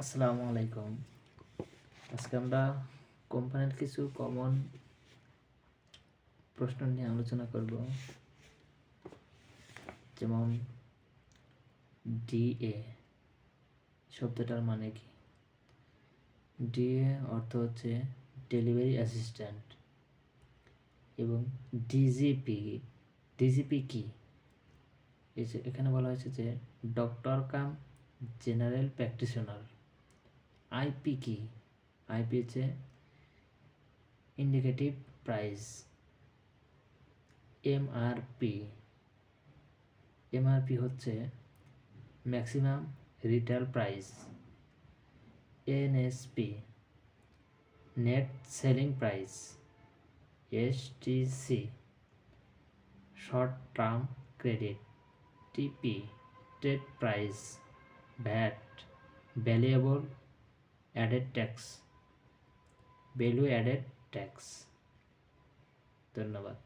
আসসালামু আলাইকুম। আজকে আমরা কোম্পানির কিছু কমন প্রশ্ন নিয়ে আলোচনা করব। যেমন ডিএ শব্দটার মানে কি? ডিএ অর্থ হচ্ছে ডেলিভারি অ্যাসিস্ট্যান্ট। এবং ডিজিপি ডিজিপি কি? এখানে বলা হয়েছে যে doctor cum general practitioner. IP কি? আইপি হচ্ছে ইন্ডিকেটিভ প্রাইস। এমআরপি এমআরপি হচ্ছে maximum retail price. NSP net selling price. STC short term credit. TP trade price. VAT valuable added tax value added tax. ধন্যবাদ।